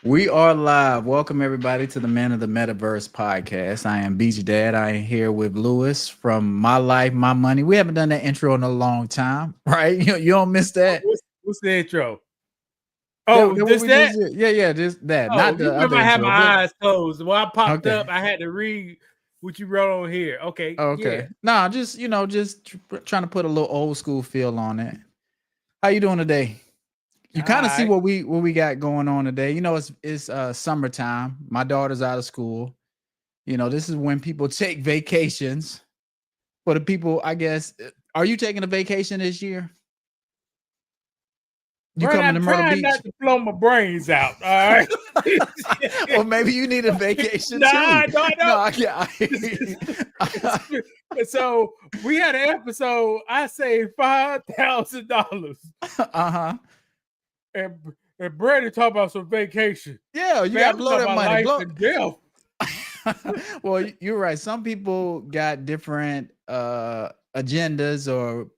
We are live. Welcome everybody to the Man of the Metaverse podcast. I am Beach Dad. I am here with Lewis from My Life, My Money. We haven't done that intro in a long time, right? You don't miss that. What's the intro? That, Oh, that what just we that? just did. Yeah, just that. Oh, Not you the remember other I had intro, my but eyes closed. When I popped okay. up, I had to read what you wrote on here. Okay, yeah. Okay. Nah, just trying to put a little old school feel on it. How you doing today? You All kind of see right. what we got going on today. It's summertime. My daughter's out of school. This is when people take vacations. For the people, I guess, are you taking a vacation this year? You Brother, coming I'm to Myrtle trying Beach? not to blow my brains out. All right. Or maybe you need a vacation too. Nah, no, I No, don't. I can't. So we had an episode. I saved $5,000, Uh-huh. and and Brady talk about some vacation. Yeah, you Man, gotta I'm blow talking that about money. life Blow. and death. Well, you're right. Some people got different agendas or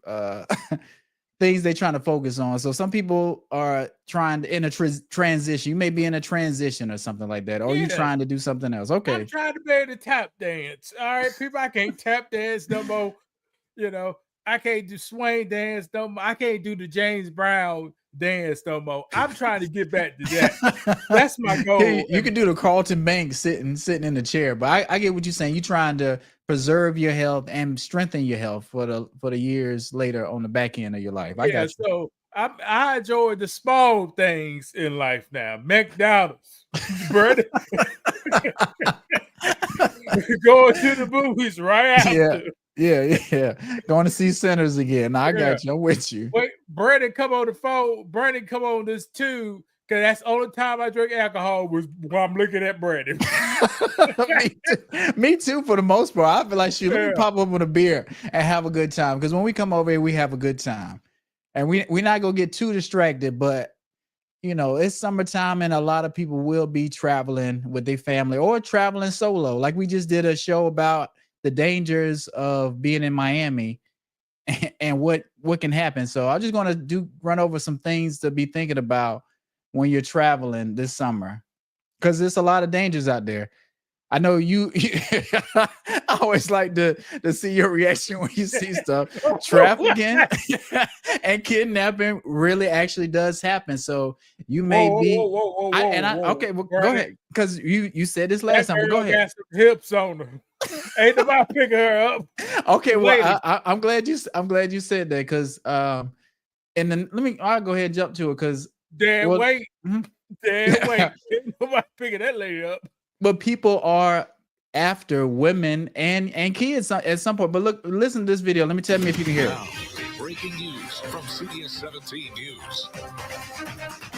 things they're trying to focus on. So some people are trying to in a transition. You may be in a transition or something like that, or you Yeah. trying to do something else. I'm Okay. trying to be able to tap dance. All right, people, I can't tap dance no more. You know, I can't do swing dance no more. I can't do the James Brown dance no more. I'm trying to get back to that. That's my goal. You can do the Carlton Banks sitting in the chair, but I get what you're saying. You're trying to preserve your health and strengthen your health for the years later on the back end of your life. I Yeah, got you. so I enjoy the small things in life now. McDonald's, brother. Going to the movies right Yeah. after. Yeah. Going to see Sinners again. No, I Yeah. got you. I'm with you. Wait, Brandon, come on the phone. Brandon, come on this too. Cause that's the only time I drink alcohol was when I'm looking at Brandon. Me too, for the most part. I feel like shoot, let me Yeah. pop up with a beer and have a good time. Because when we come over here, we have a good time. And we're not gonna get too distracted, but it's summertime and a lot of people will be traveling with their family or traveling solo. Like we just did a show about the dangers of being in Miami and what can happen. So I'm just gonna run over some things to be thinking about when you're traveling this summer. Because there's a lot of dangers out there. I know you I always like to see your reaction when you see stuff. Trafficking and kidnapping really actually does happen. So you may be okay, well, go ahead. Because you said this last That time, but girl go ahead. got some hips on her. Ain't nobody picking her up. Okay, Lady. well, I'm glad you said that because and then I'll go ahead and jump to it because Damn wait. mhm. Damn wait. Ain't nobody picking that lady up. But people are after women and kids at some point. But listen to this video. Let me tell me if you can hear it. Breaking news from CBS 17 News.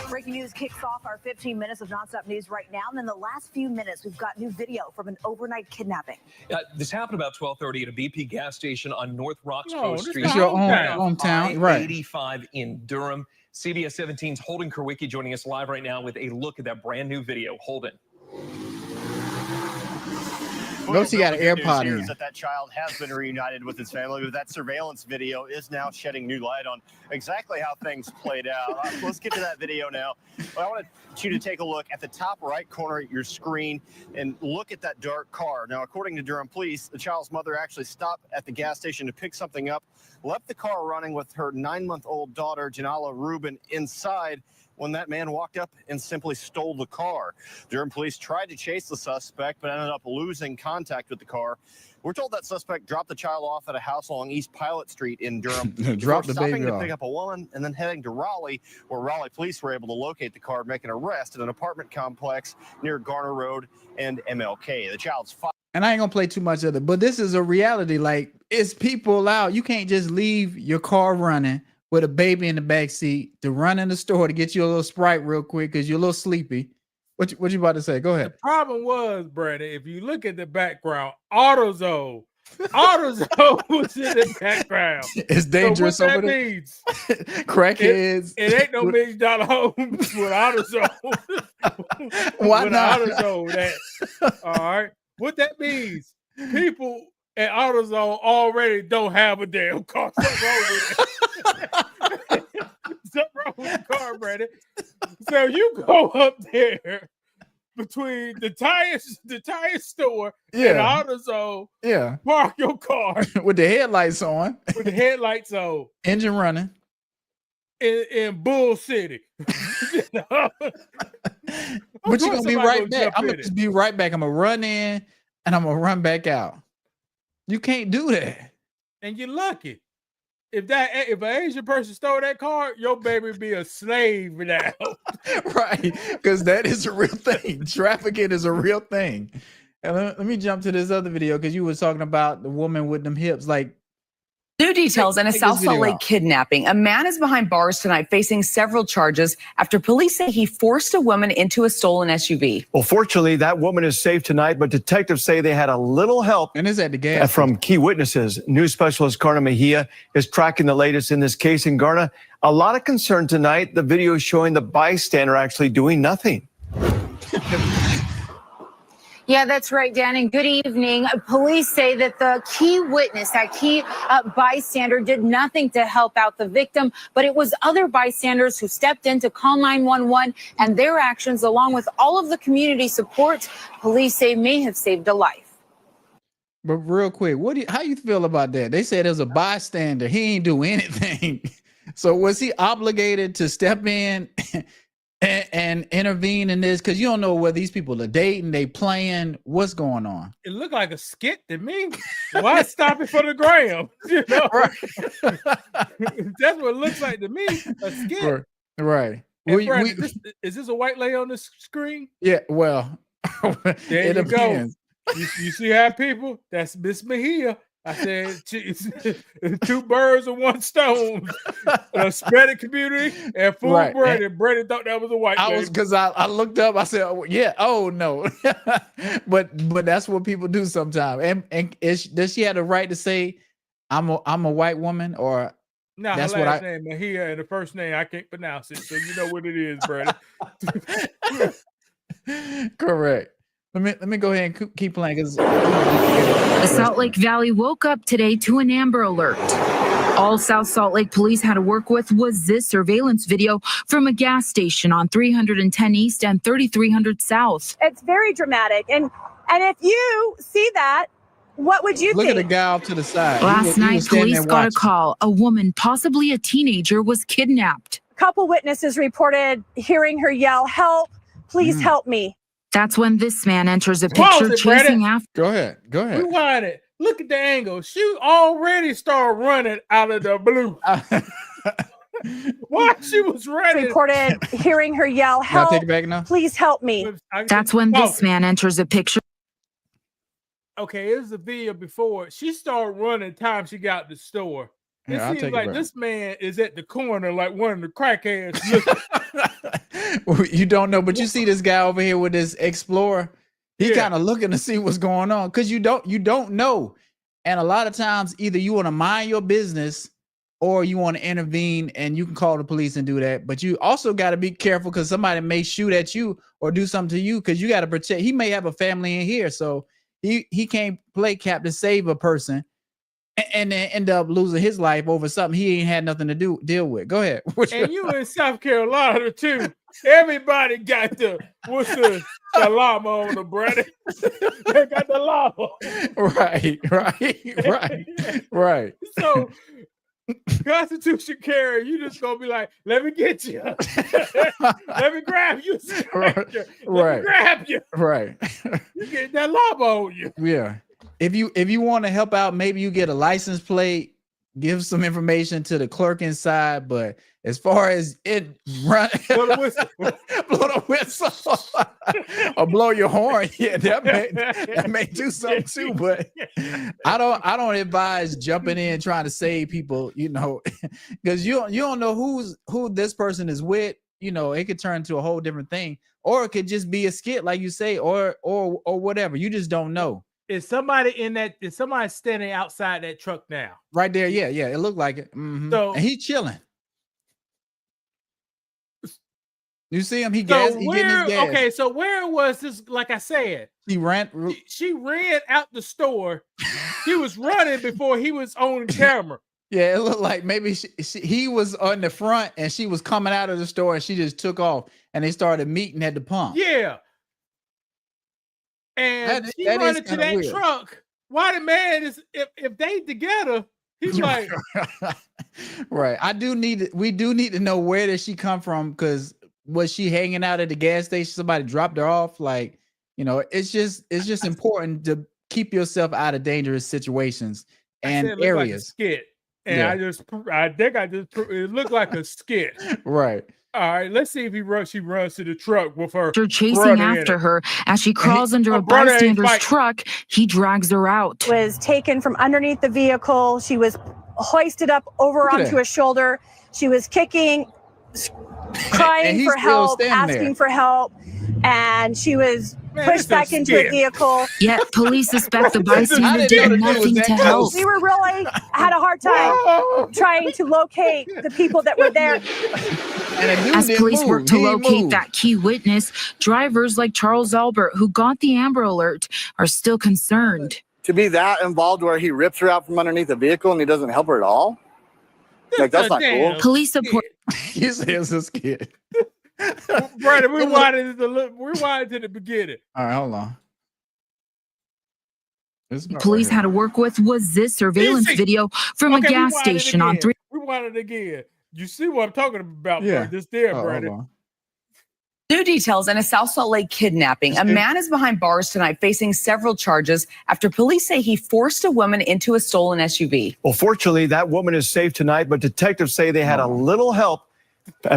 Breaking news kicks off our 15 minutes of nonstop news right now. And in the last few minutes, we've got new video from an overnight kidnapping. This happened about 12:30 at a BP gas station on North Roxborough Street. It's your own hometown, right? 85 in Durham. CBS 17's Holden Kerwicki joining us live right now with a look at that brand new video. Holden. Notice he got an AirPod in. That child has been reunited with his family, but that surveillance video is now shedding new light on exactly how things played out. Let's get to that video now. But I want you to take a look at the top right corner of your screen and look at that dark car. Now, according to Durham police, the child's mother actually stopped at the gas station to pick something up, left the car running with her 9-month-old daughter, Janala Rubin, inside when that man walked up and simply stole the car. Durham police tried to chase the suspect, but ended up losing contact with the car. We're told that suspect dropped the child off at a house along East Pilot Street in Durham. Dropped the baby stopping to off. pick up a woman and then heading to Raleigh, where Raleigh police were able to locate the car and make an arrest at an apartment complex near Garner Road and MLK. The child's and I ain't gonna play too much of it, but this is a reality. Like, it's people out. You can't just leave your car running with a baby in the back seat to run in the store to get you a little Sprite real quick because you're a little sleepy. What you about to say? Go ahead. The problem was, Brandon, if you look at the background, AutoZone was in the background. It's dangerous so what over that there. means, Crackheads. it ain't no $1 million homes with AutoZone. Why with not? AutoZone that. All right. What that means, people at AutoZone already don't have a damn car. Something wrong with it. Something wrong with the car, Brandon. So you go up there between the tire store and Yeah, AutoZone. yeah. Park your car With the headlights on, with the headlights on engine running. in Bull City. You know? But you're gonna be right back. jump I'm in gonna it. just be right back. I'm gonna run in and I'm gonna run back out. You can't do that. And you're lucky. If an Asian person stole that car, your baby be a slave now. Right, because that is a real thing. Trafficking is a real thing. And let me jump to this other video because you were talking about the woman with them hips. Like, New details in a Check South this Salt video Lake out. kidnapping. A man is behind bars tonight facing several charges after police say he forced a woman into a stolen SUV. Well, fortunately, that woman is safe tonight, but detectives say they had a little help and it's at the gas from key witnesses. News specialist Garna Mejia is tracking the latest in this case. And Garna, a lot of concern tonight. The video is showing the bystander actually doing nothing. Yeah, that's right, Dan. And good evening. Police say that the key witness, that key bystander, did nothing to help out the victim, but it was other bystanders who stepped in to call 911, and their actions, along with all of the community support, police say may have saved a life. But real quick, how you feel about that? They said as a bystander, he ain't do anything. So was he obligated to step in and intervene in this? Because you don't know whether these people are dating, they playing, what's going on. It looked like a skit to me. Why stop it for the gram? You know? Right. That's what it looks like to me. A skit. Right. And Brandon, is this a white lady on the screen? Yeah, well, there it you depends. go. You see how people? That's Miss Mejia. I said, two birds with one stone. A spreading community and full Right. Brandon. Brandon thought that was a white lady. Because I looked up, I said, oh, yeah, oh no. but that's what people do sometimes. And does she have the right to say I'm a white woman, or No, that's her what last name Mejia, and the first name I can't pronounce it, so you know what it is, Brandon. Correct. Let me go ahead and keep playing because The Salt Lake Valley woke up today to an Amber Alert. All South Salt Lake police had to work with was this surveillance video from a gas station on 310 East and 3300 South. It's very dramatic, and if you see that, what would you look think? at the guy off to the side. Last He night, was standing police there got a watching. call. A woman, possibly a teenager, was kidnapped. A couple witnesses reported hearing her yell, "Help! Please help me!" That's when this man enters a Pause picture it, Brandon. chasing after. Go ahead. Rewind it. Look at the angle. She already started running out of the blue. Why she was running? Reported hearing her yell, Y'all "Help! take it back now. Please help me!" That's when this man enters a picture. Okay, it was a video before. She started running time she got to the store. It Yeah, I'll seems take it like back. this man is at the corner like one of the crackheads. You don't know, but you see this guy over here with this Explorer. He Yeah. kind of looking to see what's going on because you don't know. And a lot of times, either you want to mind your business or you want to intervene, and you can call the police and do that. But you also got to be careful because somebody may shoot at you or do something to you because you got to protect. He may have a family in here, so he can't play captain save a person and then end up losing his life over something he ain't had nothing to deal with. Go ahead. And you in South Carolina too. Everybody got the llama on the brother. They got the llama. Right. So Constitution carry, you just gonna be like, let me get you. Let me grab you. Let me grab you. Right. You get that llama on you. Yeah. If you want to help out, maybe you get a license plate, give some information to the clerk inside. But as far as it run, Blow the whistle. blow the whistle or blow your horn, yeah, that may do something too. But I don't advise jumping in trying to save people, because you don't know who this person is with. It could turn into a whole different thing, or it could just be a skit, like you say, or whatever. You just don't know. Is somebody standing outside that truck now? Right there, yeah, it looked like it. Mhm. So- and he chilling. You see him? He So getting his gas. okay, so where was this? Like I said, He ran. she ran out the store. He was running before he was on camera. Yeah, it looked like maybe he was on the front and she was coming out of the store and she just took off and they started meeting at the pump. Yeah. and she that is running to kinda that weird. truck. Why the man is if they together? He's like, right. We do need to know where did she come from, because was she hanging out at the gas station? Somebody dropped her off. Like, it's just important to keep yourself out of dangerous situations and it looked like a areas. skit, and Yeah. I think it looked like a skit. Right. All right, let's see if she runs to the truck with her After chasing brother in after it. her as she crawls under her a brother ain't bystander's fighting. truck, he drags her out. Was taken from underneath the vehicle. She was hoisted up over Look at onto that. a shoulder. She was kicking, And crying he's for still help, standing asking there. for help, and she was Man, this pushed back is into a skit. vehicle. Yet police suspect the I bystander didn't know did the dude was nothing that to help. close. We were really had a hard time trying to locate the people that were there. And the dude As didn't police move. work to He didn't locate move. that key witness, drivers like Charles Albert, who got the Amber Alert, are still concerned. To be that involved where he rips her out from underneath the vehicle and he doesn't help her at all? Like, that's not cool. Police support. You say it's a skit. Brother, rewind to the beginning. All right, hold on. This part Police right had to work with was this surveillance Easy. video from a Okay, gas rewind it station on again. 3. Rewind it again. You see what I'm talking about, Yeah. bro? This there, here. Oh, brother. hold on. New details in a South Salt Lake kidnapping. A man is behind bars tonight facing several charges after police say he forced a woman into a stolen SUV. Well, fortunately, that woman is safe tonight, but detectives say they had a little help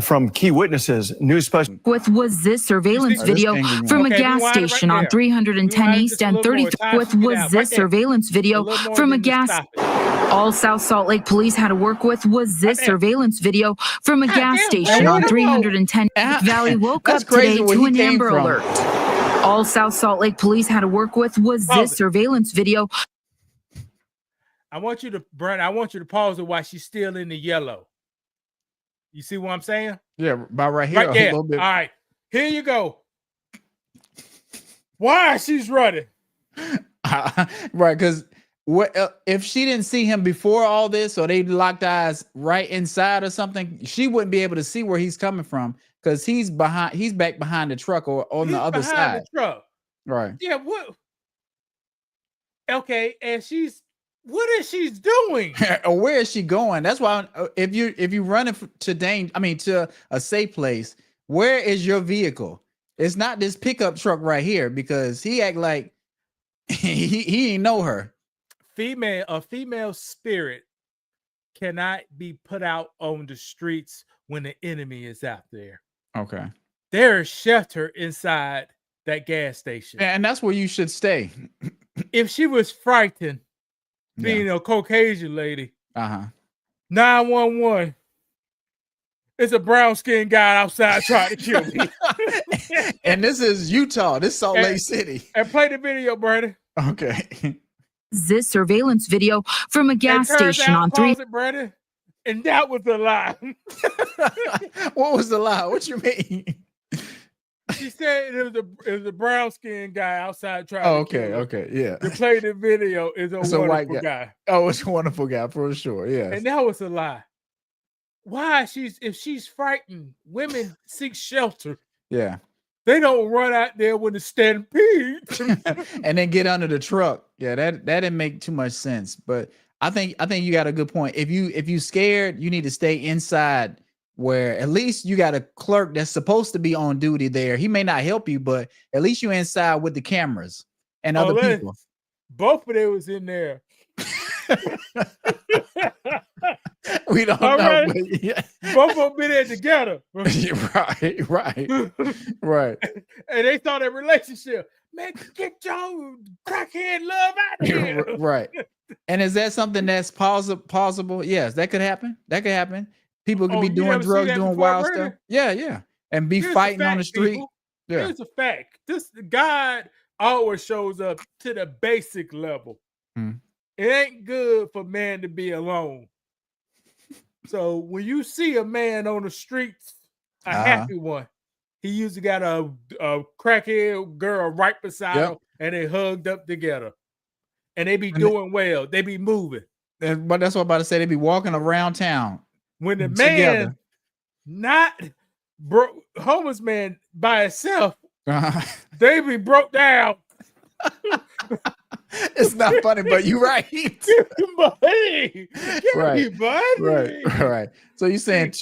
from key witnesses. News special. With was this surveillance Oh, this video angry from a Okay, gas rewind it right station on there. 310 Rewind it East just a and little more. 33. Time With to get was out. Right this there. surveillance A video little more from a than just gas. stop it. All South Salt Lake police had to work with was this there. surveillance video from a God gas damn, station man, on what 310 about- Valley woke That's up today crazy where to he an came Amber from. Alert. All South Salt Lake police had to work with was Pause this it. surveillance video. I want you to pause it while she's still in the yellow. You see what I'm saying? Yeah, about right here. Right A there. little All bit. right. Here you go. Why she's running? Right, because what if she didn't see him before all this, or they locked eyes right inside or something? She wouldn't be able to see where he's coming from because he's back behind the truck or on He's the other behind side. the truck. Right. Yeah, what? Okay, and what is she doing? Or where is she going? That's why if you running to a safe place, where is your vehicle? It's not this pickup truck right here, because he act like he ain't know her. A female spirit cannot be put out on the streets when the enemy is out there. Okay. There is shelter inside that gas station. And that's where you should stay. If she was frightened, being a Caucasian lady, 911. It's a brown skinned guy outside trying to kill me. And this is Utah. This is Salt Lake City. And play the video, Brandon. Okay. This surveillance video from a gas And turns station out, on 3. pause it, Brandon. And that was a lie. What was the lie? What you mean? She said it was a brown skinned guy outside trying Oh, to kill her. okay, yeah. To play the video is It's a a white wonderful guy. Oh, it's a wonderful guy for sure. Yeah. And that was a lie. Why? If she's frightened, women seek shelter. Yeah. They don't run out there with a stampede. And then get under the truck. Yeah, that didn't make too much sense. But I think you got a good point. If you scared, you need to stay inside, where at least you got a clerk that's supposed to be on duty there. He may not help you, but at least you're inside with the cameras and other people. Both of them was in there. We don't All know. right. But yeah. Both of them been there together. Right. And they saw that relationship. Man, get your crackhead love out of here. Right. And is that something that's possible? Yes, that could happen. People could be you doing never seen drugs, that doing before, wild Brandon? stuff. Yeah. And be Here's the fighting on the fact, street. people. Yeah. Here's a fact. God always shows up to the basic level. Hmm. It ain't good for man to be alone. So when you see a man on the streets, a happy one, he usually got a crackhead girl right beside him, and they hugged up together. And they be doing well. They be moving. But that's what I'm about to say. They be walking around town. When the together. man, not homeless man by himself, they be broke down. It's not funny, but you're right. Buddy, Right. buddy. Right. So you're saying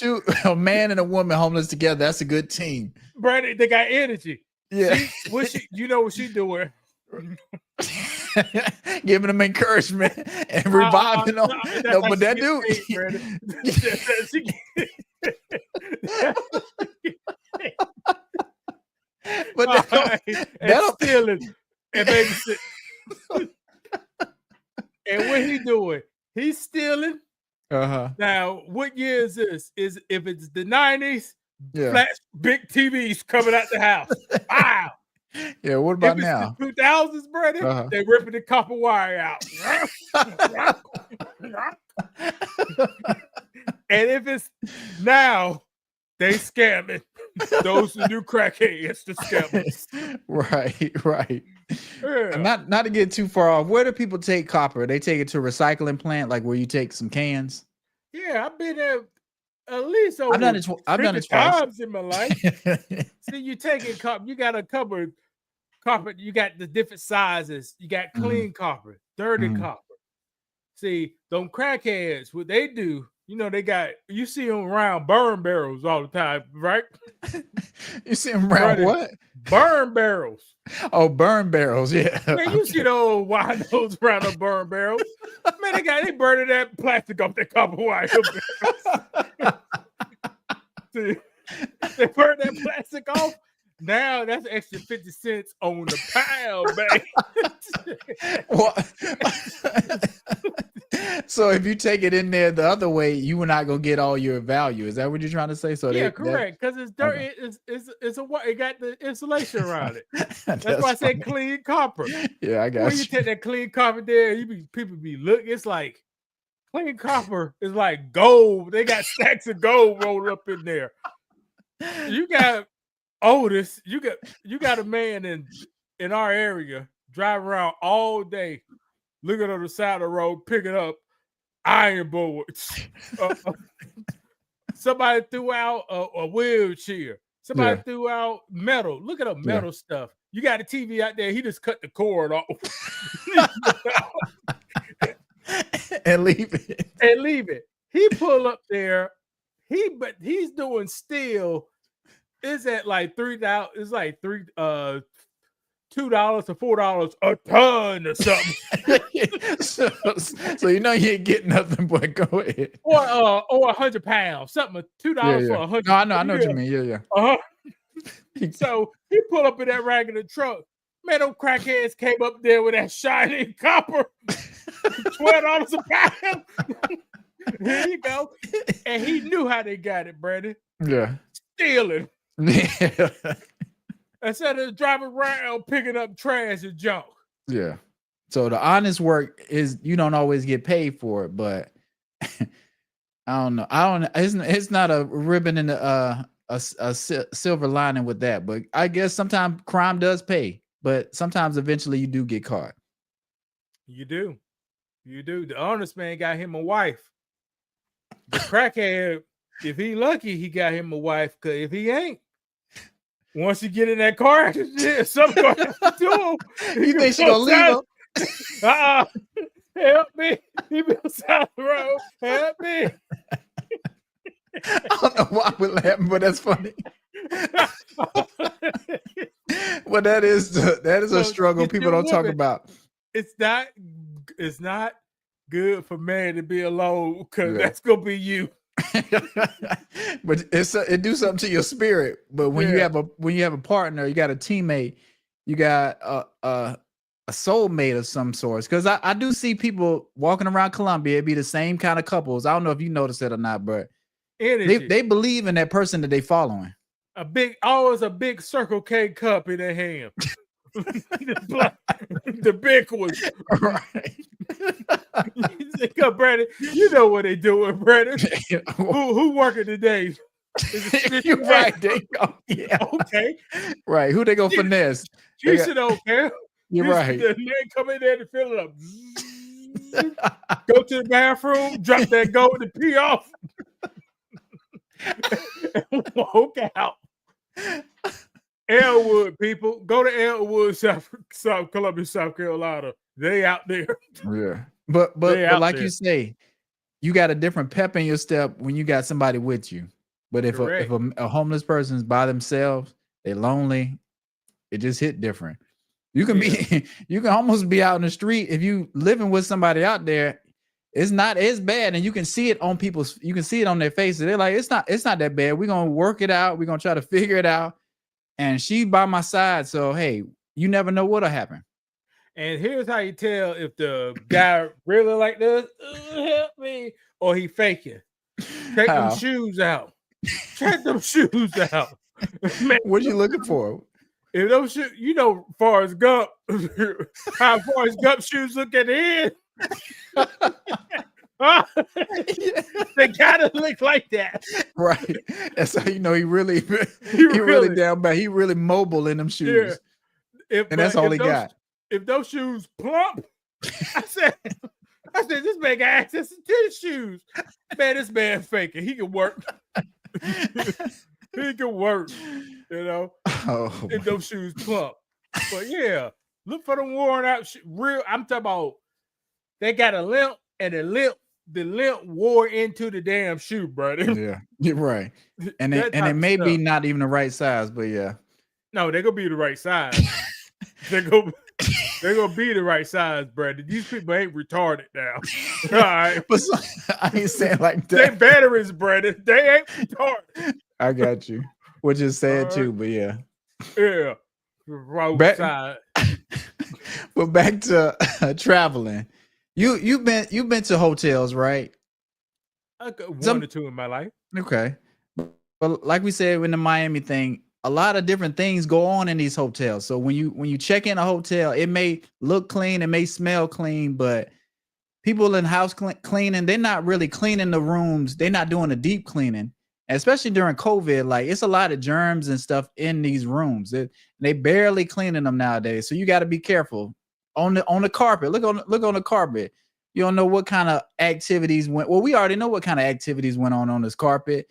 a man and a woman homeless together, that's a good team. Brandon, they got energy. Yeah. You know what she doing? Giving them encouragement and reviving them. No, but that dude. But that'll stealing and babysit. And what he doing? He's stealing. Now, what year is this? If it's the 90s, flat big TVs coming out the house. Wow. Yeah, what about if it's now? The 2000s, brother, they ripping the copper wire out. And if it's now, they scamming. Those who do crackheads, the scammers. Right. Yeah. Not to get too far off. Where do people take copper? They take it to a recycling plant, like where you take some cans. Yeah, I've been there at least over I've done it 50 twice times in my life. See, you take it copper. You got a cupboard copper. You got the different sizes. You got clean copper, dirty copper. See, them crackheads, what they do, you see them around burn barrels all the time, right? You see them around what? Burn barrels. Oh, burn barrels, yeah. Man, you see the old winos around the burn barrels. Man, they burning that plastic off that copper wire. See, they burn that plastic off. Now that's extra 50 cents on the pound, baby. So if you take it in there the other way, you are not gonna get all your value. Is that what you're trying to say? So yeah, correct. Because it's dirty. Okay. It got the insulation around it. That's why I said clean copper. Yeah, I got when you take that clean copper there, people be looking. It's like clean copper is like gold. They got stacks of gold rolled up in there. You got Otis. You got a man in our area driving around all day, looking on the side of the road, picking up iron boards. Somebody threw out a wheelchair. Somebody threw out metal. Look at the metal stuff. You got a TV out there. He just cut the cord off and leave it. He pull up there. He's doing steel. It's at like $3. It's like $2 to $4 a ton or something. so you ain't getting nothing, but go ahead. Or 100 pounds, something $2 for 100. No, I know what you mean. Yeah. So he pulled up in that regular truck. Man, them crackheads came up there with that shiny copper, $12 a pound. Here you go. And he knew how they got it, Brandon. Yeah. Stealing. Instead of driving around picking up trash and junk. Yeah. So the honest work is you don't always get paid for it, but I don't know. It's not a ribbon in a silver lining with that, but I guess sometimes crime does pay, but sometimes eventually you do get caught. You do. The honest man got him a wife. The crackhead, if he lucky, he got him a wife. Cause if he ain't, once you get in that car, something going to do him. You think she gonna leave him? Help me. He be on the road. Help me. I don't know why we're laughing, but that's funny. Well, that is a struggle people don't talk about. It's not good for man to be alone because that's gonna be you. But it do something to your spirit. But when you have a partner, you got a teammate, you got a soulmate of some sorts. Because I do see people walking around Columbia. It'd be the same kind of couples. I don't know if you noticed it or not, but they believe in that person that they following. Always a big Circle K cup in their hand. The big one. Right. Brandon, you know what they doing, Brandon. Who working today? You're right. Yeah. Okay. Right. Who they go finesse? Jason don't care. You're right. The man come in there to fill it up. Go to the bathroom, drop that gold and pee off. And walk out. Elwood, people. Go to Elwood, South Columbia, South Carolina. They out there. Yeah. They But out like there. you say, you got a different pep in your step when you got somebody with you. But if Correct. a homeless person's by themselves, they lonely, it just hit different. You can be you can almost be out in the street if you living with somebody out there. It's not as bad, and you can see it on you can see it on their faces. They're like, it's not that bad. We're gonna work it out, we're gonna try to figure it out. And she's by my side, so hey, you never know what'll happen. And here's how you tell if the guy really like this, help me, or he faking. Take How? them shoes out. Check them shoes out. Man, What you looking for? if those shoes, Forrest Gump, how Forrest Gump shoes look at the end. They gotta look like that. Right. That's how you know he really really down bad. He really mobile in them shoes. Yeah. And that's all he got. If those shoes plump, I said, this man got access to tennis shoes. Man, this man faking. He can work. He can work, Oh, if those shoes plump. But yeah, look for them worn out. I'm talking about they got a limp, and the limp wore into the damn shoe, brother. yeah, you're right. And That it type of may be stuff. not even the right size, but yeah. No, they're gonna be the right size. They're gonna be the right size, brother. These people ain't retarded now. All right. But I ain't saying like They that. veterans, brother. They ain't retarded. I got you. Which is sad All too, right. but yeah. Yeah. Right Back- side. But back to traveling. You've been to hotels, right? I got one Some- or two in my life. Okay. But like we said in the Miami thing, a lot of different things go on in these hotels. So when you check in a hotel, it may look clean, it may smell clean, but people in house cleaning, they're not really cleaning the rooms. They're not doing a deep cleaning, especially during COVID. Like it's a lot of germs and stuff in these rooms. They barely cleaning them nowadays. So you got to be careful on the carpet. Look on the carpet. You don't know what kind of activities went. Well, we already know what kind of activities went on this carpet.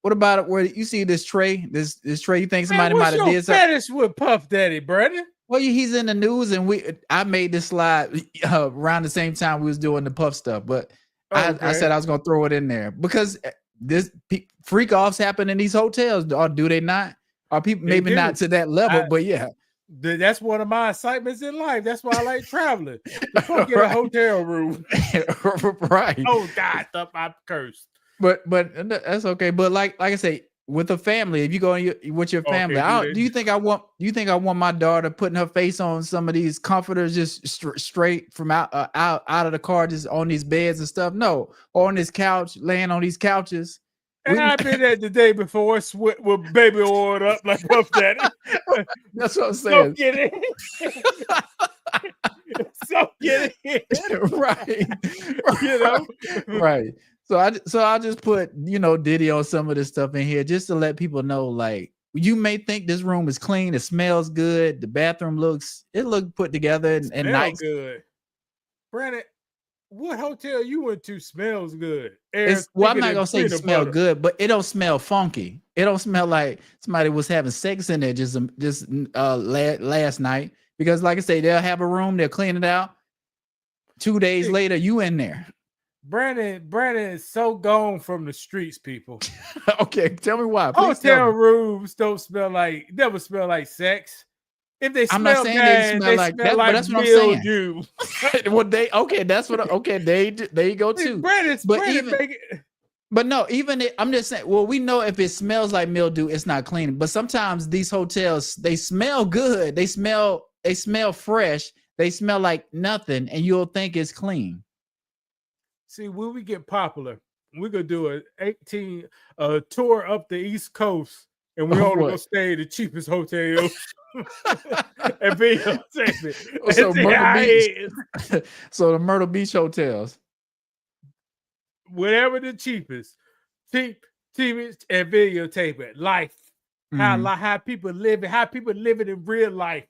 What about it? Where you see this tray? This tray? You think somebody might have did something? fetish with Puff Daddy, brother? Well, he's in the news, and I made this slide around the same time we was doing the Puff stuff, but I said I was gonna throw it in there because this freak offs happen in these hotels, or do they not? Are people They maybe do. not to that level, but yeah, That's one of my excitements in life. That's why I like traveling. Before I get a Right. hotel room. right. Oh God, I'm cursed. But that's okay. But like I say, with a family, if you go with your family, Okay, do you think I want my daughter putting her face on some of these comforters just straight from out of the car, just on these beds and stuff? No, or on this couch, laying on these couches. And I've been there the day before with baby oiled up like Puff Daddy. That's what I'm So saying. get it. So get it. right. You know? Right. So I just put, Diddy on some of this stuff in here just to let people know, like, you may think this room is clean, it smells good, the bathroom looks put together and Smell nice. good. Brandon, what hotel you went to smells good? I'm not gonna say it smell good, but it don't smell funky. It don't smell like somebody was having sex in there just last night. Because like I say, they'll have a room, they'll clean it out. 2 days later, you in there. Brandon is so gone from the streets, people. Okay, tell me why. Please Hotel tell me. rooms never smell like sex. If they smell I'm not saying bad, they smell like that, but that's what I'm saying. mildew. Well, there you go too. But no, I'm just saying. Well, we know if it smells like mildew, it's not clean. But sometimes these hotels, they smell good. They smell fresh. They smell like nothing, and you'll think it's clean. See, when we get popular, we're gonna do a tour up the East Coast, and we only gonna stay at the cheapest hotel and be So Myrtle Beach. So the Myrtle Beach hotels, whatever the cheapest, TV and videotape it. Life, how people live it in real life.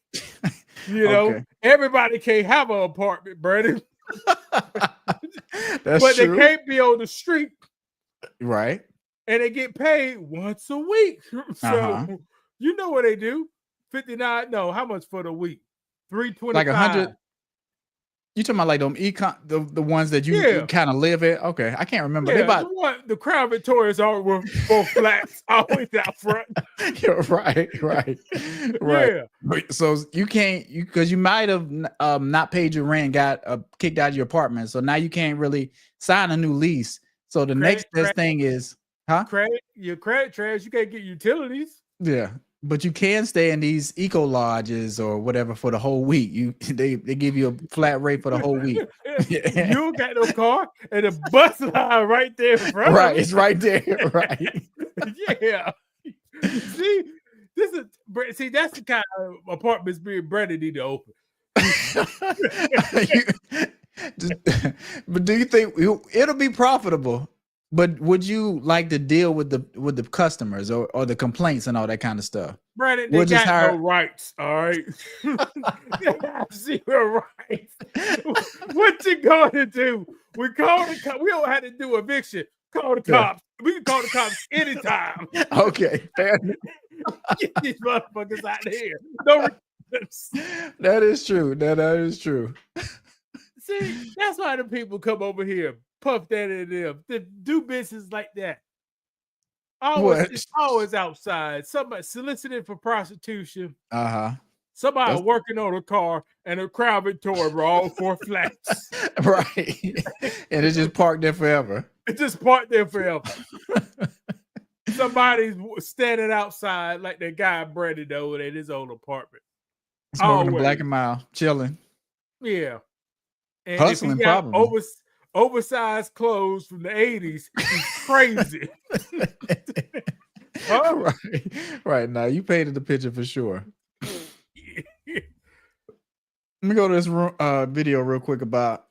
You know, Okay. everybody can't have an apartment, Brandon. That's but true. they can't be on the street, Right? and they get paid once a week. So Uh-huh. you know what they do? $59. No, how much for the week? $325. Like 100. You talking about like them the ones that you kind of live in? Okay, I can't remember. Yeah, the Crown Victorias are with both flats always out front. You're right. Yeah. So you can't because you might have not paid your rent, got kicked out of your apartment. So now you can't really sign a new lease. So the next best thing is, your credit trash. You can't get utilities. Yeah. But you can stay in these eco lodges or whatever for the whole week. They give you a flat rate for the whole week. You don't got no car and a bus line right there in front. Right, it's right there. Right. Yeah. See, that's the kind of apartments being Brandon need to open. But do you think it'll be profitable? But would you like to deal with the customers or the complaints and all that kind of stuff? Brandon, they got no rights, all right? They have zero rights. What you gonna do? We call the cops. We don't have to do eviction. Call the cops. We can call the cops anytime. Okay, fair enough. Get these motherfuckers out of here. No resistance. That is true. That is true. See, that's why the people come over here. Puff that in them to do business like that. It's always outside. Somebody solicited for prostitution. Somebody working on a car and a Crown Victoria were all 4 flats. Right. And it's just parked there forever. It's just parked there forever. Somebody's standing outside like that guy Brandon over at his own apartment. Smoking a Black and Mild, chilling. Yeah. And hustling, if he got probably. Oversized clothes from the 80s. He's crazy. Right. Now you painted the picture for sure. Let me go to this video real quick about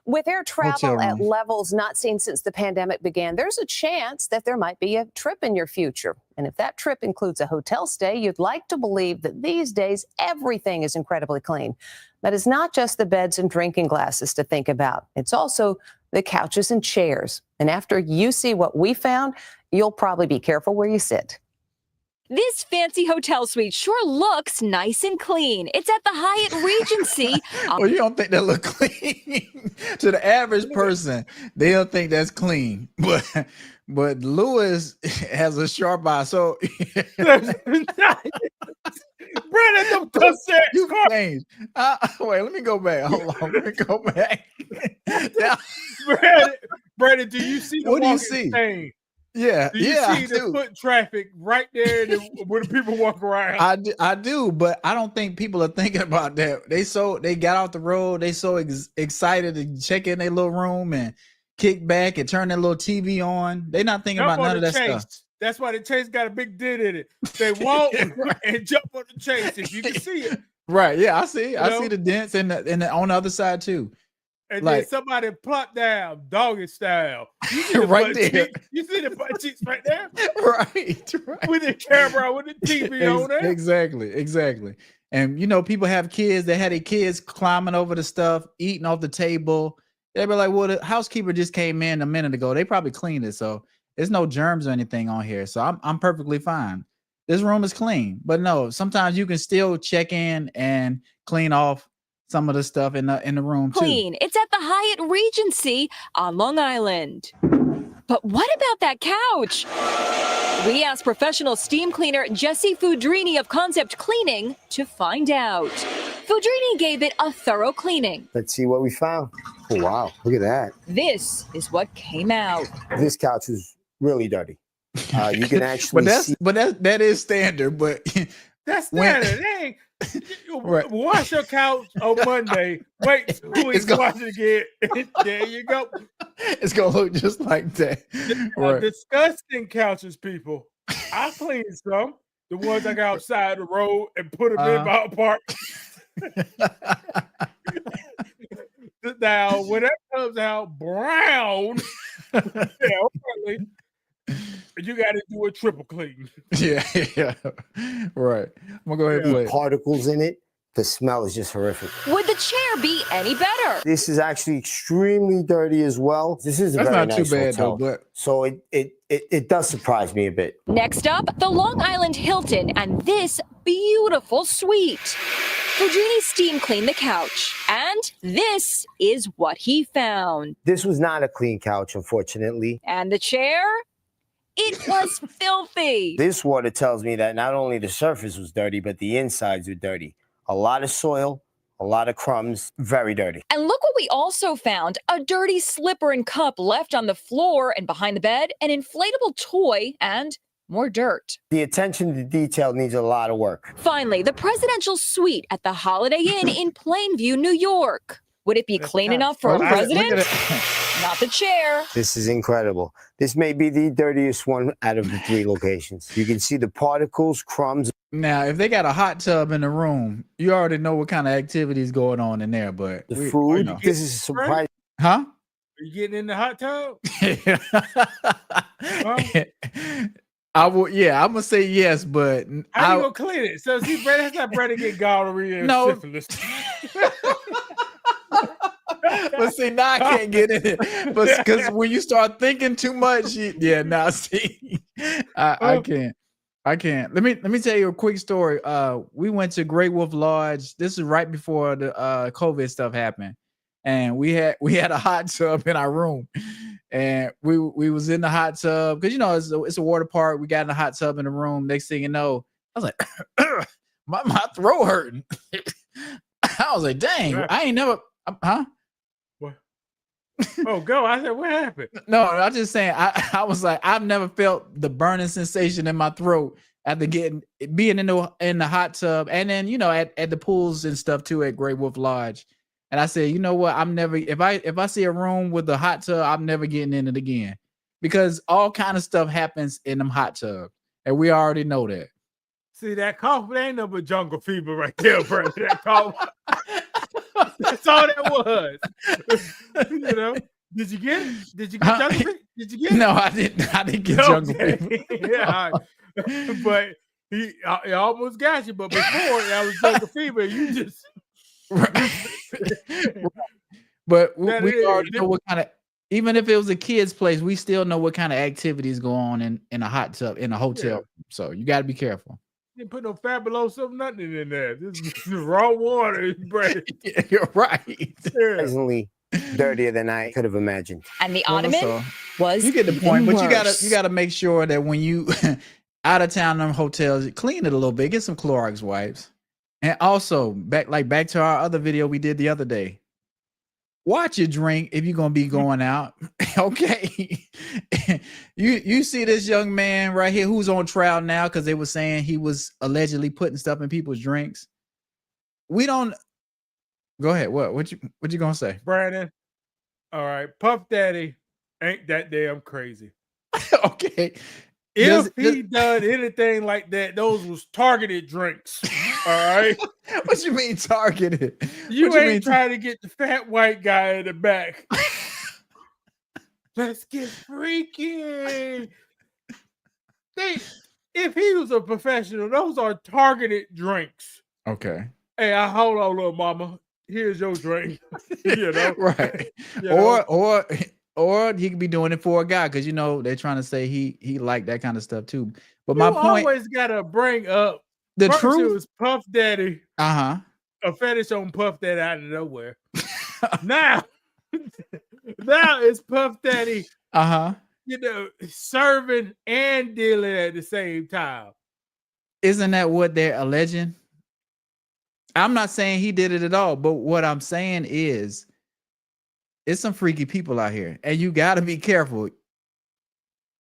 with air travel at rooms. levels not seen since the pandemic began, there's a chance that there might be a trip in your future. And if that trip includes a hotel stay, you'd like to believe that these days everything is incredibly clean. But it's not just the beds and drinking glasses to think about. It's also the couches and chairs. And after you see what we found, you'll probably be careful where you sit. This fancy hotel suite sure looks nice and clean. It's at the Hyatt Regency. Well, you don't think that look clean to the average person. They don't think that's clean, but Lewis has a sharp eye. So Brandon, you changed. Wait, let me go back. Hold on, let me go back. Brandon, do you see the what do you walking see? stain? Yeah, Do you see the foot traffic right there where the people walk around? I do, but I don't think people are thinking about that. They got off the road. They so excited to check in their little room and kick back and turn their little TV on. They're not thinking about none of that stuff. That's why the chase got a big dent in it. They walk and jump on the chase. If you can see it, right? Yeah, I see. I see the dents and on the other side too. And then somebody plop down doggy style. You see the right there. cheeks? You see the butt cheeks right there? Right. With the camera, with the TV on there. Exactly. And people have kids. They had their kids climbing over the stuff, eating off the table. They be like, "Well, the housekeeper just came in a minute ago. They probably cleaned it, so there's no germs or anything on here. So I'm perfectly fine. This room is clean, but no, sometimes you can still check in and clean off some of the stuff in the room too. Clean. It's at the Hyatt Regency on Long Island. But what about that couch? We asked professional steam cleaner Jesse Fudrini of Concept Cleaning to find out. Fudrini gave it a thorough cleaning. Let's see what we found. Oh, wow. Look at that. This is what came out. This couch is really dirty. You can actually that is standard, but that's standard. Right. Wash your couch on Monday. Wait 2 weeks, wash it again. There you go. It's gonna look just like that. Right. Disgusting couches, people. I cleaned some. The ones I got outside the road and put them in my apartment. Now, when that comes out brown, you got to do a triple clean. Yeah. Right. I'm gonna go ahead and play it. Particles in it. The smell is just horrific. Would the chair be any better? This is actually extremely dirty as well. This is a That's very not nice too bad hotel, though, but so it does surprise me a bit. Next up, the Long Island Hilton and this beautiful suite. Fudrini steam cleaned the couch, and this is what he found. This was not a clean couch, unfortunately. And the chair? It was filthy. This water tells me that not only the surface was dirty, but the insides were dirty. A lot of soil, a lot of crumbs, very dirty. And look what we also found, a dirty slipper and cup left on the floor, and behind the bed, an inflatable toy and more dirt. The attention to detail needs a lot of work. Finally, the presidential suite at the Holiday Inn in Plainview, New York. Would it be clean enough for a president? Not the chair. This is incredible. This may be the dirtiest one out of the 3 locations. You can see the particles, crumbs. now if they got a hot tub in the room, you already know what kind of activities going on in there. But The food, this is a surprise. huh? Are you getting in the hot tub? I will. Yeah, I'm gonna say yes, but How you gonna clean it? So see, Brad, that's not Brad to get gonorrhea and No. syphilis. but see, now I can't get in it. But because when you start thinking too much, now see, I can't. I can't. Let me tell you a quick story. We went to Great Wolf Lodge. This is right before the COVID stuff happened, and we had a hot tub in our room, and we was in the hot tub because it's a water park. We got in the hot tub in the room. Next thing you know, I was like, my throat hurting. I was like, dang, I ain't never, huh? Oh, go. I said, what happened? No, I'm just saying, I was like, I've never felt the burning sensation in my throat after being in the hot tub, and then at the pools and stuff too at Great Wolf Lodge. And I said, you know what? I'm never, if I see a room with a hot tub, I'm never getting in it again, because all kind of stuff happens in them hot tubs, and we already know that. See, that cough, that ain't no but jungle fever right there, bro. That cough. That's all that was. Did you get it? Did you get jungle fever? Did you get it? No, I didn't get jungle fever. Yeah, but he almost got you. But before that was jungle fever. You just. But we already know what kind of. Even if it was a kid's place, we still know what kind of activities go on in a hot tub in a hotel. Yeah. So you got to be careful. Didn't put no Fabuloso nothing in there. This is raw water, Brad. Yeah, you're right. Surprisingly dirtier than I could have imagined. And the ottoman was You get the point, even but worse. you gotta make sure that when you out of town them hotels, clean it a little bit, get some Clorox wipes. And also back to our other video we did the other day. Watch your drink if you're gonna be going out. Okay. you see this young man right here who's on trial now because they were saying he was allegedly putting stuff in people's drinks. We don't go ahead. What you gonna say? Brandon. All right. Puff Daddy ain't that damn crazy. Okay. If he done anything like that, those was targeted drinks. All right. What you mean targeted? You What ain't trying to get the fat white guy in the back. Let's get freaky. If he was a professional, those are targeted drinks. Okay. Hey, hold on, little mama. Here's your drink. Right. You know? Or he could be doing it for a guy because they're trying to say he liked that kind of stuff too. But You my point, always gotta bring up the first truth. It was Puff Daddy. Uh-huh. A fetish on Puff Daddy out of nowhere. now it's Puff Daddy. Uh-huh. Serving and dealing at the same time. Isn't that what they're alleging? I'm not saying he did it at all, but what I'm saying is it's some freaky people out here, and you got to be careful.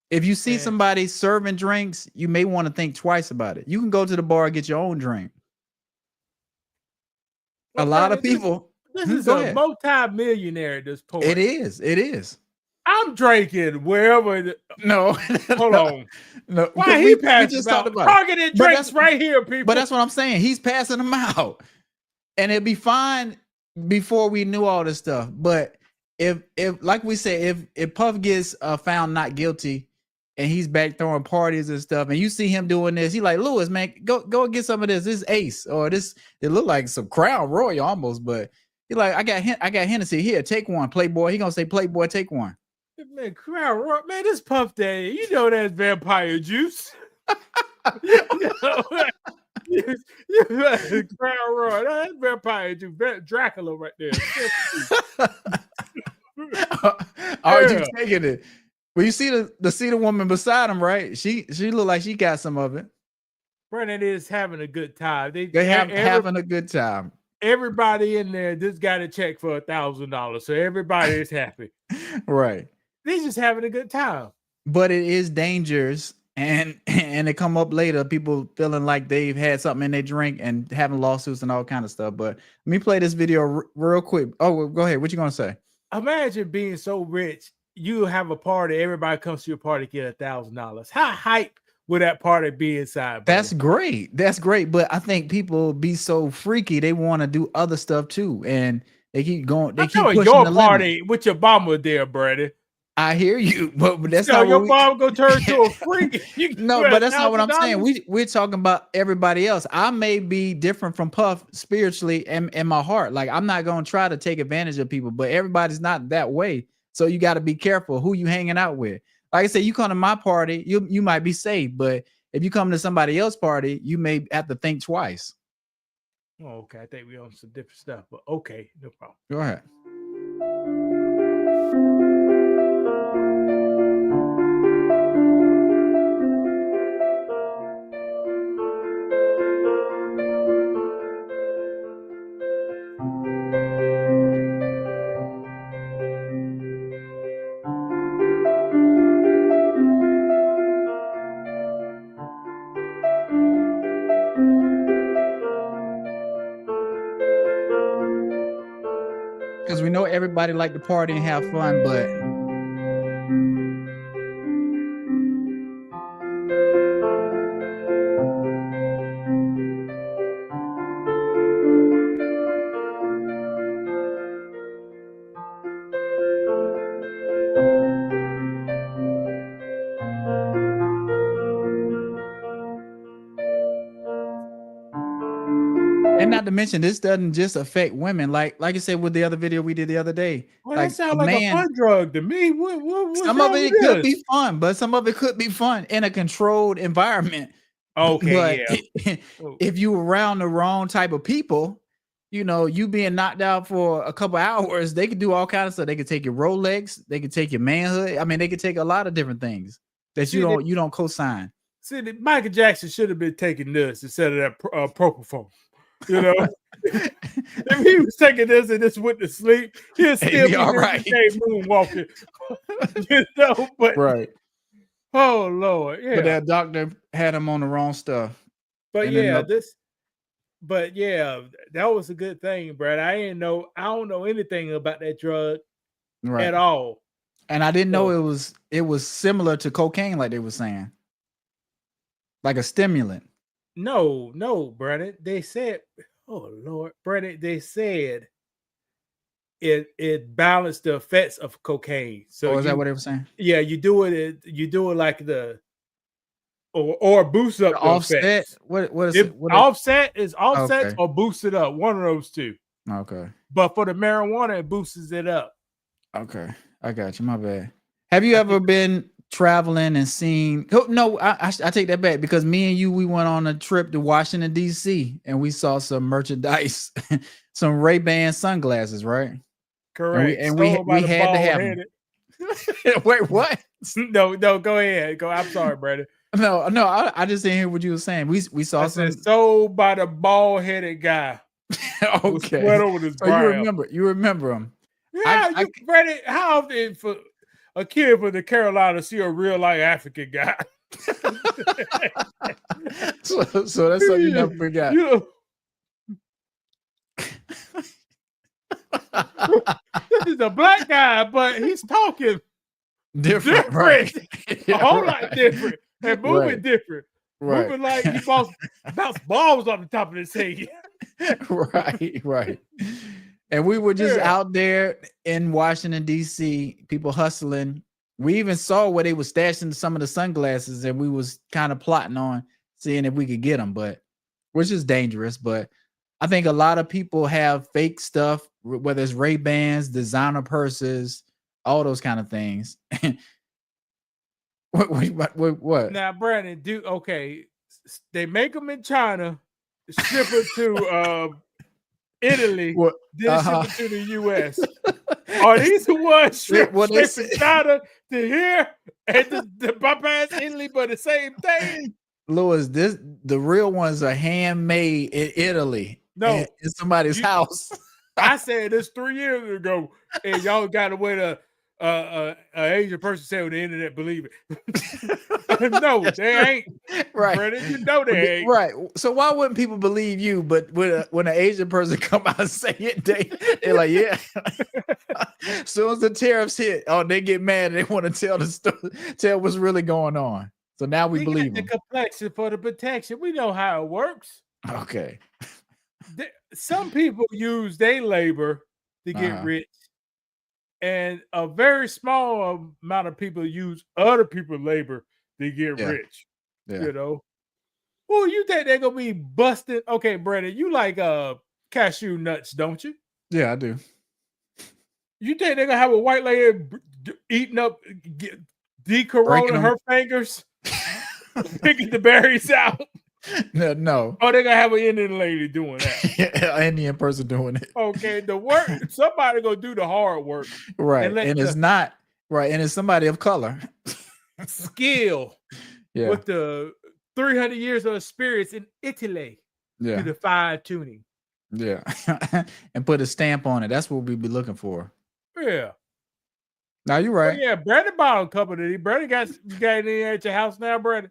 If you see somebody serving drinks, you may want to think twice about it. You can go to the bar and get your own drink. A lot of people. This is Go a ahead. multi-millionaire at this point. It is. It is. I'm drinking wherever. No. Hold on. No. Why we he passed just out talked about it. targeted But drinks right here, people? But that's what I'm saying. He's passing them out, and it'd be fine before we knew all this stuff. But if like we said, if Puff gets found not guilty, and he's back throwing parties and stuff. And you see him doing this. He like, Lewis, man, go and get some of this. This is Ace or this. It look like some Crown Royal almost, but he like, I got Hennessy here. Take one, Playboy. He gonna say, Playboy, take one. Man, Crown Royal, man, this Puff Daddy, you know that's vampire juice. Crown Royal, that's vampire juice. Dracula right there. Are you taking it? Well, you see the woman beside him, right? She look like she got some of it. Brennan is having a good time. They having a good time. Everybody in there just got a check for $1,000, so everybody is happy. Right. They just having a good time. But it is dangerous, and they come up later, people feeling like they've had something in their drink and having lawsuits and all kind of stuff. But let me play this video real quick. Oh, go ahead. What you gonna say? Imagine being so rich, you have a party, everybody comes to your party, get $1,000. How hype would that party be inside? Buddy? That's great. That's great. But I think people be so freaky, they want to do other stuff too, and they keep going. They keep pushing your the party limit. with your mama there, Brady. I hear you, but that's not not your what mom gonna turn to a freak. No, but that's not what I'm saying. We're talking about everybody else. I may be different from Puff spiritually and in my heart. Like, I'm not gonna try to take advantage of people, but everybody's not that way. So you got to be careful who you hanging out with. Like I said, you come to my party, you might be safe, but if you come to somebody else's party, you may have to think twice. Oh, okay. I think we on some different stuff, but okay, no problem. Go ahead. Because we know everybody like to party and have fun, but and not to mention, this doesn't just affect women. Like I said with the other video we did the other day. Well, that sounds like a fun drug to me. What's some of it could be fun, but some of it could be fun in a controlled environment. Okay, but if you around the wrong type of people, you know, you being knocked out for a couple hours, they could do all kinds of stuff. They could take your Rolex, they could take your manhood. I mean, they could take a lot of different things that you don't co-sign. See, Michael Jackson should have been taking this instead of that propofol. You know, if he was taking this and this went to sleep, he'd still be all right. Moonwalking. You know, but right. Oh Lord, yeah. But that doctor had him on the wrong stuff. But yeah, that was a good thing, Brad. I don't know anything about that drug at all. And I didn't know it was similar to cocaine, like they were saying. Like a stimulant. No, Brandon. They said, oh Lord, Brandon, they said it balanced the effects of cocaine. So is that what they were saying? Yeah, you do it like or boost up the offset. Effects. What is it? Offset okay. Or boost it up. One of those two. Okay. But for the marijuana, it boosts it up. Okay, I got you. My bad. Have you ever been traveling and seen? No, I take that back, because me and you, we went on a trip to Washington D.C. and we saw some merchandise, some Ray-Ban sunglasses, right? Correct. And we had to have them. Wait, what? No, go ahead. Go. I'm sorry, Brandon. No, I just didn't hear what you were saying. We saw some sold by the bald-headed guy. Okay. Sweat over his brow. You remember him? Yeah, Brandon. How often for a kid from the Carolinas see a real life African guy? so that's something you never forgot. This is a black guy, but he's talking different. Right. A whole lot different. And moving different. Right. Moving like he bounced balls off the top of his head. Right. And we were just out there in Washington, D.C., people hustling, We even saw where they were stashing some of the sunglasses, and we was kind of plotting on seeing if we could get them, but which is dangerous. But I think a lot of people have fake stuff, whether it's Ray-Bans, designer purses, all those kind of things. What? Now, Brandon, they make them in China, ship it to Italy, then ship it to the U.S. Are these the ones shipped from China to here and to bypass Italy, but the same thing? Louis, the real ones are handmade in Italy. No, in somebody's house. I said this 3 years ago, and y'all got to wait a Asian person say on the internet, believe it. No, they ain't. Right. Brandon, you know they ain't. Right. So why wouldn't people believe you? But when an Asian person come out and say it, they're like, yeah. As soon as the tariffs hit, they get mad and they want to tell the story, tell what's really going on. So now we believe the complexion for the protection. We know how it works. Okay. Some people use their labor to get rich, and a very small amount of people use other people's labor to get rich. Yeah. You know, who you think they're gonna be busted? Okay, Brandon, you like cashew nuts, don't you? Yeah, I do. You think they're gonna have a white lady eating up, decorolling her fingers, picking the berries out? No. Oh, they're gonna have an Indian lady doing that. An Indian person doing it. Okay, the work, somebody gonna do the hard work. Right. And it's not right, and it's somebody of color. Skill. Yeah. With the 300 years of experience in Italy. Yeah. To the fine tuning. Yeah. And put a stamp on it. That's what we be looking for. Yeah. Now you're right. Oh, yeah, Brandon bought a couple of these. Brandon you got any at your house now, Brandon?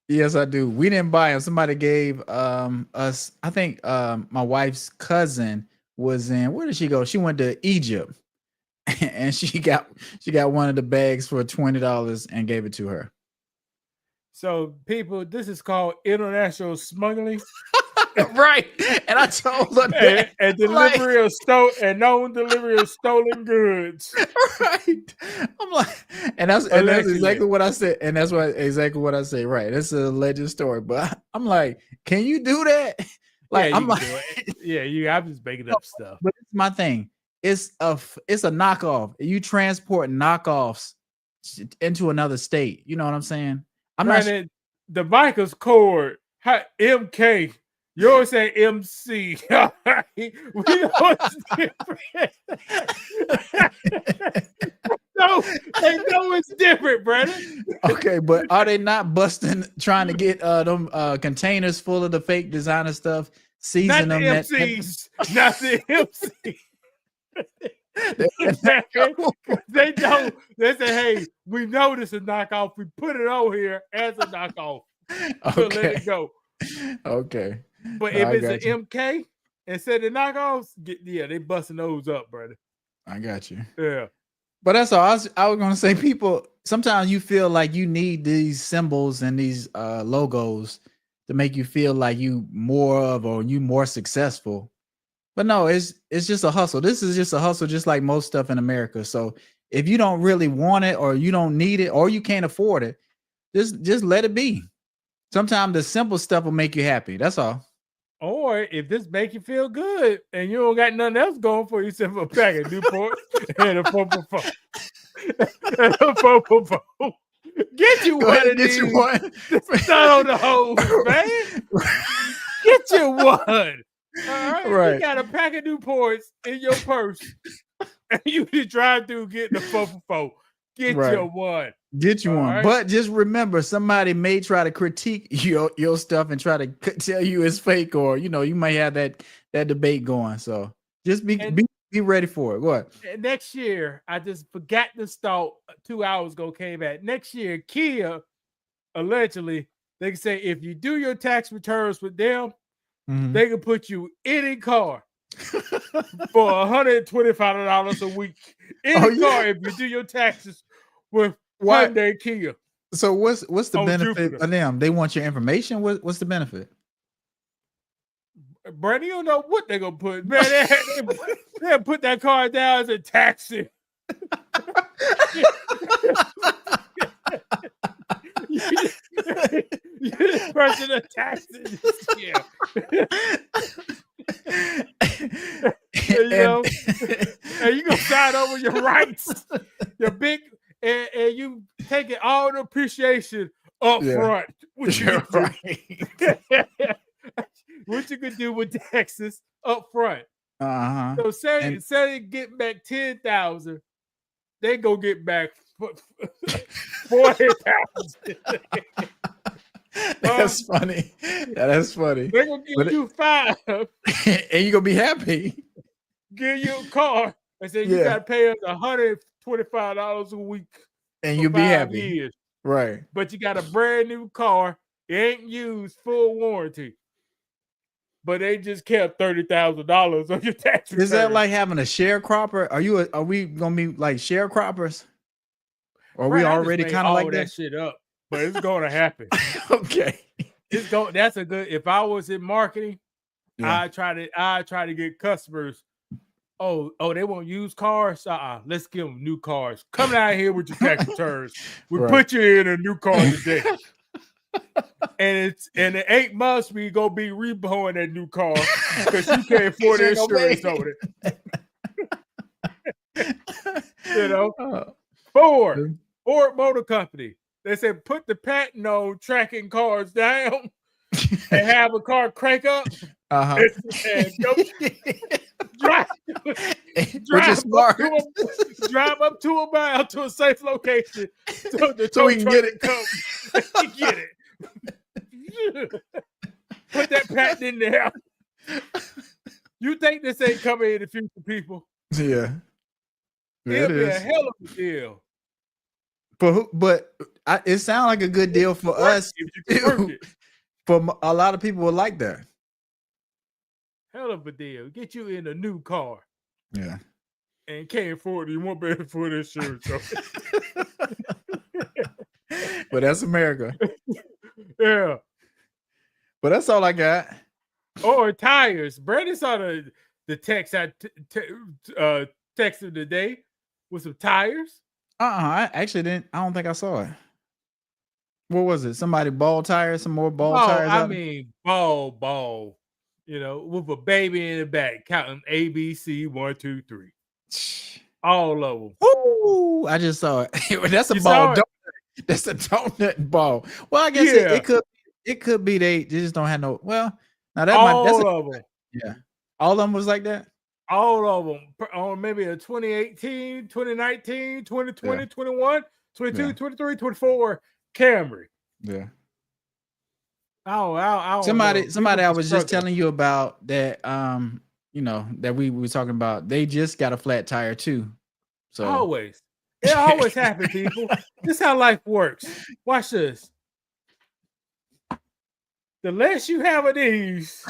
Yes, I do. We didn't buy them. Somebody gave us, I think my wife's cousin was in, where did she go? She went to Egypt and she got one of the bags for $20 and gave it to her. So people, this is called international smuggling. Right. And I told her that. And delivery of known delivery of stolen goods. Right. I'm like, and that's exactly what I said. And that's exactly what I say. Right. It's a alleged story. But I'm like, can you do that? Like, yeah, I'm like, I'm just making up stuff. But it's my thing. It's a knockoff. You transport knockoffs into another state. You know what I'm saying? Brandon, the Michael's cord, MK. You always say MC. All right. We know it's different. No, they know it's different, Brandon. Okay, but are they not trying to get them containers full of the fake designer stuff, season them? Not the MCs. They know. They say, hey, we know this is a knockoff. We put it on here as a knockoff. So let it go. Okay. But if it's an MK instead of knockoffs, they busting those up, brother. I got you. Yeah. But that's all. I was gonna say, people, sometimes you feel like you need these symbols and these logos to make you feel like you more successful. But no, it's just a hustle. This is just a hustle, just like most stuff in America. So if you don't really want it, or you don't need it, or you can't afford it, just let it be. Sometimes the simple stuff will make you happy. That's all. Or if this make you feel good and you don't got nothing else going for you, except for a pack of Newport and a 4x4. And a 4x4. Get you one of these. Start on the hose, man. Get you one. All right. You got a pack of Newports in your purse, and you just drive through getting the 4x4. Get you one. Get you one. Right. But just remember, somebody may try to critique your stuff and try to tell you it's fake, or you might have that debate going. So just be ready for it. What? Next year, I just forgot this thought 2 hours ago, came back. Next year, Kia, allegedly, they can say if you do your tax returns with them, they can put you any car for $125 a week. Any car if you do your taxes with Hyundai Kia. So what's the benefit of them? They want your information. What's the benefit? Brandon, you don't know what they're gonna put. Man, they put that car down as a taxi. You're personal taxes. Yeah. You know, and you gonna sign over your rights, your big, and you taking all the appreciation up front. What you what you could do with taxes up front. So say they get back 10,000, they go get back 40,000. That's funny. That's funny. They're gonna give you 5, and you're gonna be happy. Give you a car and say you gotta pay us $125 a week, and you'll be 5 happy. years. Right. But you got a brand new car, it ain't used, full warranty. But they just kept $30,000 on your tax return. Is that like having a sharecropper? Are we gonna be like sharecroppers? Or are we already kind of like that shit up? But it's gonna happen. Okay. It's go. That's a good. If I was in marketing, I try to get customers. Oh, they won't use cars. Let's give them new cars. Come down here with your tax returns. We put you in a new car today. And in 8 months we gonna be repoing that new car because you can't afford the insurance on it. You know, Ford Motor Company. They said put the patent on tracking cars down and have a car crank up and go drive up to a mile to a safe location so the tow we can get it. Come get it. Put that patent in there. You think this ain't coming in the future, people? Yeah. It'll be a hell of a deal. But it sounds like a good deal for us. For a lot of people would like that. Hell of a deal. Get you in a new car. Yeah. And can't afford it. You won't be able to afford insurance. But that's America. Yeah. But that's all I got. Or tires. Brandon saw the text I texted today with some tires. I actually didn't. I don't think I saw it. What was it? Somebody ball tires, some more ball tires? I mean, ball. You know, with a baby in the back, counting ABC 1, 2, 3. All of them. Ooh, I just saw it. That's a ball. That's a donut ball. Well, I guess it could be they just don't have no. Well, now that all of them. Yeah, all of them was like that. All of them on maybe a 2018, 2019, 2020, 21, 22, 23, 24 Camry. Yeah. Somebody I was just telling you about that. You know that we were talking about. They just got a flat tire too. So it always happens, people. This is how life works. Watch this. The less you have of these,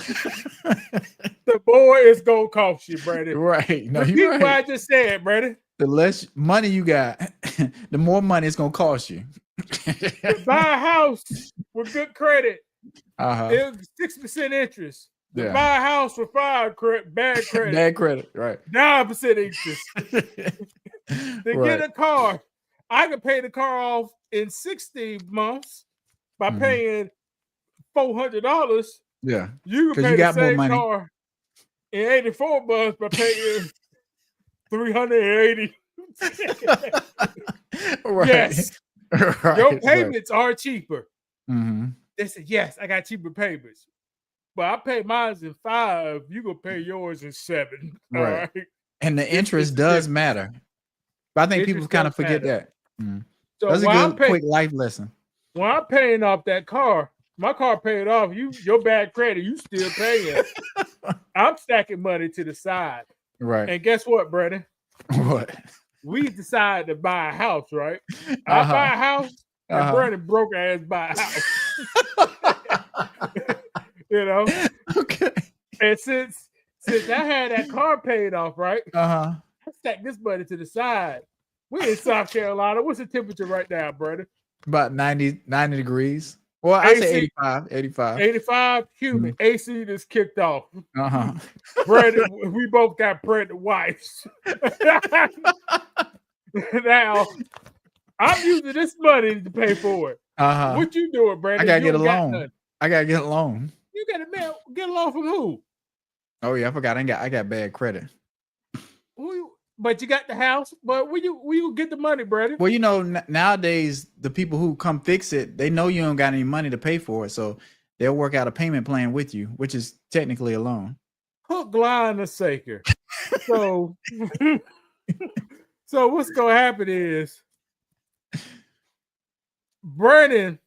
the more it's gonna cost you, Brandon. Right. No, Repeat you're right. what I just said, Brandon. The less money you got, the more money it's gonna cost you. To buy a house with good credit, it was 6% interest. To buy a house with bad credit, bad credit, right? 9% interest. Get a car, I can pay the car off in 60 months by paying $400. Yeah, you can pay the same car in 84 months by paying $380. Right. Yes, right. Your payments are cheaper. Mm-hmm. They said, yes, I got cheaper payments, but I pay mine in 5. You gonna pay yours in 7. Right. All right. And the interest does matter. But I think people kind of forget that. So that's a good, quick life lesson. When I'm paying off that car, my car paid off. Your bad credit, you still paying. I'm stacking money to the side. Right. And guess what, Brandon? What? We decided to buy a house, right? I buy a house, and Brandon broke ass buy a house. You know? Okay. And since I had that car paid off, right? I stacked this money to the side. We're in South Carolina. What's the temperature right now, Brandon? About 90 degrees. Well, I say 85. 85, humid. AC just kicked off. Brandon, we both got pregnant wives. Now, I'm using this money to pay for it. Uh-huh. What you doing, Brandon? I gotta You get a don't got loan. nothing. I gotta get a loan. You got get a loan from who? Oh yeah, I forgot. I got bad credit. But you got the house. But where you get the money, Brandon? Well, you know, nowadays the people who come fix it, they know you don't got any money to pay for it, so they'll work out a payment plan with you, which is technically a loan. Hook, line, or sinker. So, so what's gonna happen is Brandon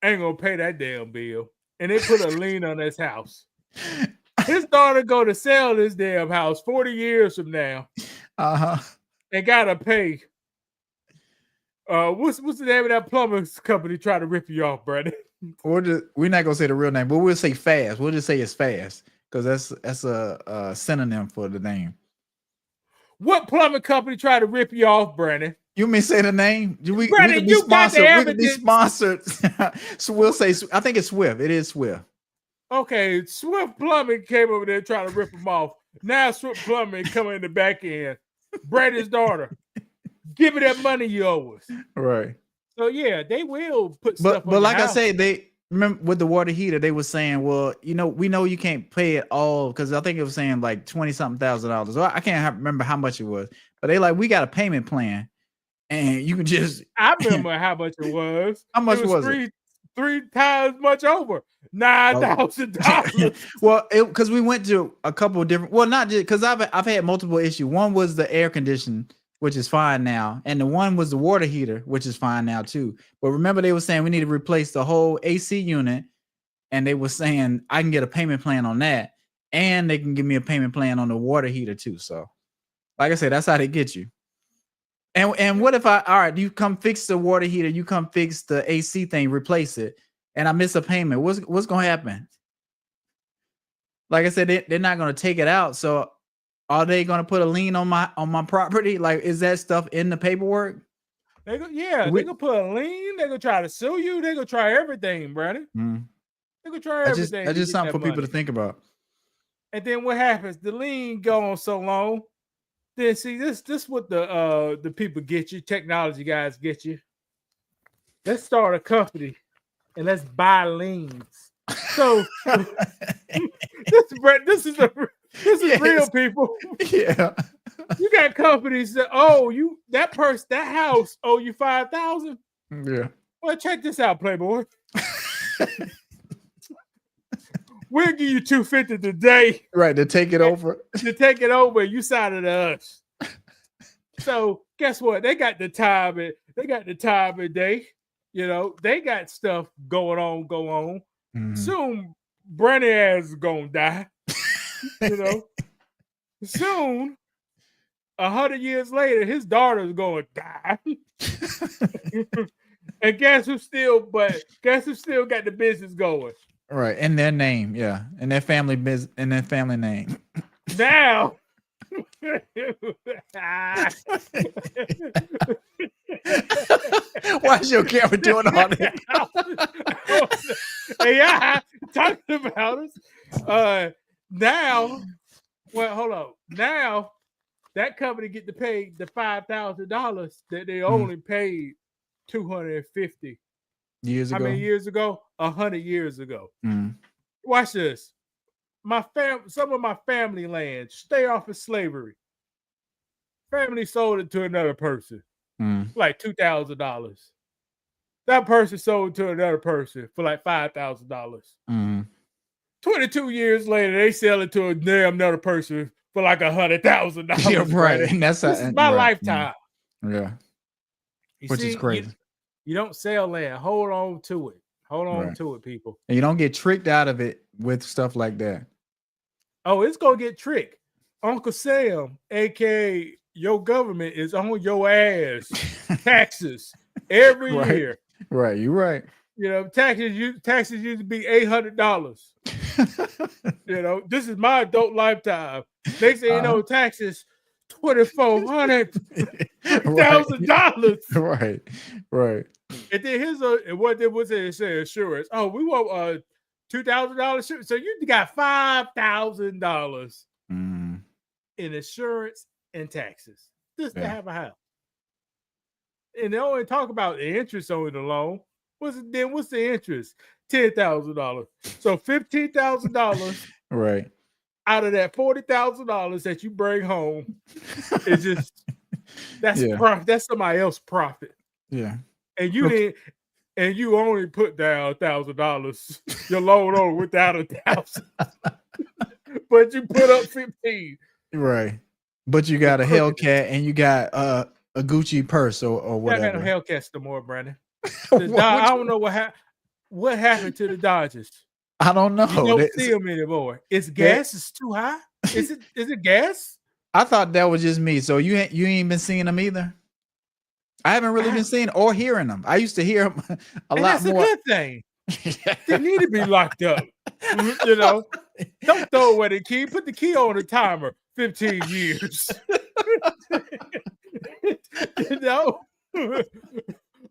ain't gonna pay that damn bill, and they put a lien on his house. His daughter go to sell this damn house 40 years from now. They gotta pay. What's the name of that plumbing company trying to rip you off, Brandon? We're not gonna say the real name, but we'll say Fast. We'll just say it's Fast because that's a synonym for the name. What plumbing company tried to rip you off, Brandon? You may say the name. Brandon, could be you got the sponsored. We could be evidence. sponsored. So we'll say. I think it's Swift. It is Swift. Okay, Swift Plumbing came over there trying to rip him off. Now Swift Plumbing coming in the back end. Brandon's daughter, give me that money you owe us. Right. So yeah, they will put stuff. But like I say, they remember with the water heater, they were saying, well, you know, we know you can't pay it all because I think it was saying like $20,000. Well, I can't remember how much it was, but they like we got a payment plan, and you can just. I remember how much it was. How much was it? Three times much over $9,000. Well, because we went to a couple of different. Well, not just because I've had multiple issues. One was the air conditioning, which is fine now, and the one was the water heater, which is fine now too. But remember, they were saying we need to replace the whole AC unit, and they were saying I can get a payment plan on that, and they can give me a payment plan on the water heater too. So, like I said, that's how they get you. And what if all right, you come fix the water heater, you come fix the AC thing, replace it, and I miss a payment? What's gonna happen? Like I said, they're not gonna take it out. So are they gonna put a lien on my property? Like, is that stuff in the paperwork? They gonna put a lien. They gonna try to sue you. They gonna try everything, Brandon. They gonna try everything. That's just something for people to think about. And then what happens? The lien go on so long. Then see this what the people get you, technology guys get you. Let's start a company and let's buy liens. So this is real, people. Yeah. You got companies that that house owe you $5,000. Yeah. Well, check this out, Playboy. We'll give you $250 today. Right, to take it over. To take it over, you sign it to us. So guess what? They got the time and day. You know, they got stuff going on. Soon Brandon ass is gonna die. You know, soon 100 years later, his daughter's gonna die. And guess who still got the business going? Right, in their name, yeah, in their family business, in their family name. Now, why is your camera doing all that? AI talking about us. Now, well, hold on. Now, that company get to pay the $5,000 that they only paid $250. Years ago. How many years ago? 100 years ago. Mm. Watch this. Some of my family land, stay off of slavery. Family sold it to another person, like $2,000. That person sold it to another person for like $5,000. 22 years later, they sell it to a damn another person for like $100,000. Yeah, right. And this is my lifetime. Yeah. Which is crazy. You don't sell land. Hold on to it. Hold on Right. to it, people. And you don't get tricked out of it with stuff like that. Oh, it's gonna get tricked. Uncle Sam, aka your government, is on your ass. Taxes every Right. year. Right. You're right. You know, taxes used to be $800. You know, this is my adult lifetime. They say taxes $2,400,000. Right. Right. And then what they would say, insurance. Oh, we want $2,000. So you got $5,000 in insurance and taxes just to have a house. And they only talk about the interest on the loan. What's the interest? $10,000. So $15,000 Right. out of that $40,000 that you bring home is just that's Yeah. that's somebody else's profit. Yeah. And you didn't, and you only put down $1,000. Your loan on without $1,000, but you put up 15. Right. But you got a Hellcat and you got a Gucci purse or I got whatever. no Hellcats no more, Brandon. I don't know what happened to the Dodgers. I don't know. You don't see them anymore. Is gas is too high? Is it gas? I thought that was just me. So you ain't been seeing them either. I haven't really been seeing or hearing them. I used to hear them a lot That's more. a good thing. They need to be locked up. You know, don't throw away the key. Put the key on the timer. 15 years. You know.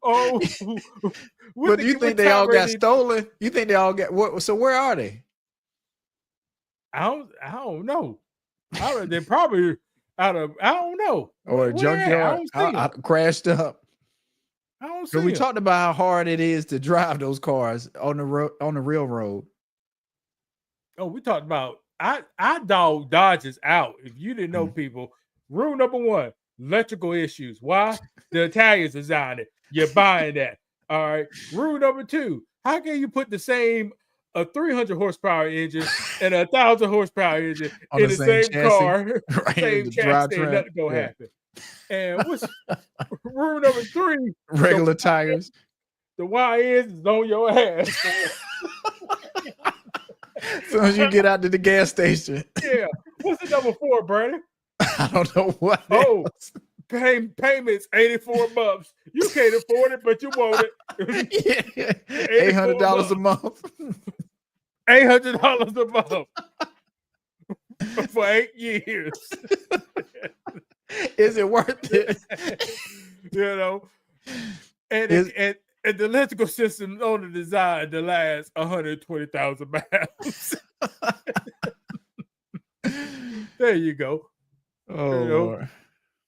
Oh, But do you think they all got stolen? You think they all got what? So where are they? I don't know. They're probably out of I don't know. Or a Where at? I junkyard don't see 'em. crashed up? I don't see So we 'em. talked about how hard it is to drive those cars on the road, on the real road. Oh, we talked about I dog Dodges out. If you didn't know, people, rule number one: electrical issues. Why? The Italians designed it. You're buying that. All right. Rule number two: how can you put the same a 300 horsepower engine and a 1,000 horsepower engine On in the the same same chassis, car? right, Same the chassis, drivetrain, ain't nothing gonna yeah. happen. And what's rule number three? Regular tires. The YS is on your ass. As soon as you get out to the gas station, Yeah. What's the number four, Brandon? I don't know what. Oh, payments $84. You can't afford it, but you want it. $800 a month. $800 a month for 8 years. Is it worth it? You know, and the electrical system on the design to last 120,000 miles. There you go. Oh, You know, Lord.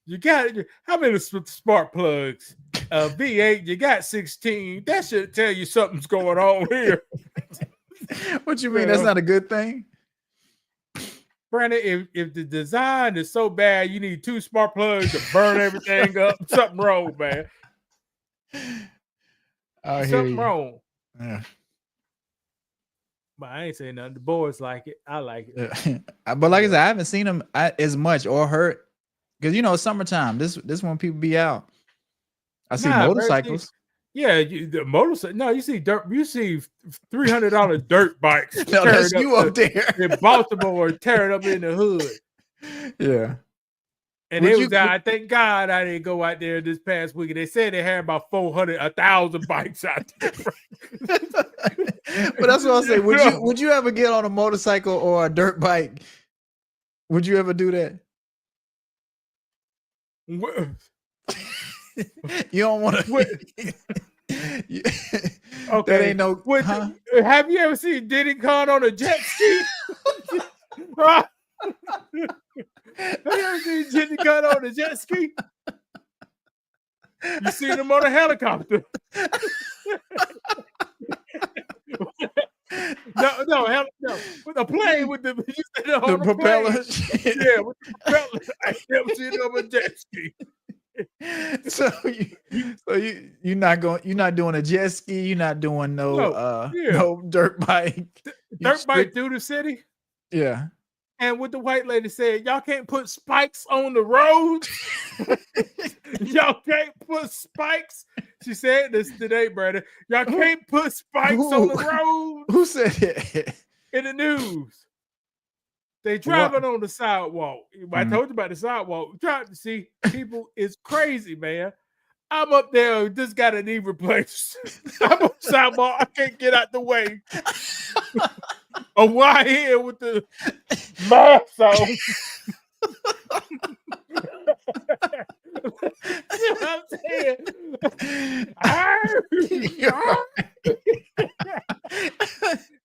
you got how many spark plugs? V8, you got 16. That should tell you something's going on here. What you mean? That's not a good thing? Brandon, if the design is so bad, you need 2 spark plugs to burn everything up. Something wrong, man. I hear Something you. wrong. Yeah. But I ain't saying nothing. The boys like it. I like it. Yeah. But like I said, I haven't seen them as much or heard because summertime. This when people be out. I see Nah, bro, motorcycles. Yeah, the motorcycle. No, you see dirt. You see $300 dirt bikes. No, that's tearing you up there. in Baltimore, tearing up in the hood. Yeah. And Would it you- was I thank God I didn't go out there this past week. They said they had about 1,000 bikes out there. But that's what I say. Would you ever get on a motorcycle or a dirt bike? Would you ever do that? You don't want to. Okay. That ain't no. Huh? Have you ever seen Diddy Khan on a jet ski? Have you ever seen Diddy Khan on a jet ski? You seen him on a helicopter? No. With a plane with the The propellers. Yeah, with the propellers. I never seen him on a jet ski. So you're not doing a jet ski. You're not doing no dirt bike. Dirt bike through the city. Yeah. And what the white lady said, y'all can't put spikes on the road. Y'all can't put spikes. She said this today, Brandon. Y'all can't put spikes on the road. Who said it? In the news. They driving on the sidewalk. I told you about the sidewalk. Trying to see people is crazy, man. I'm up there, just got a knee replaced. I'm on the sidewalk. I can't get out the way. A white here with the mask on. You know what I'm saying?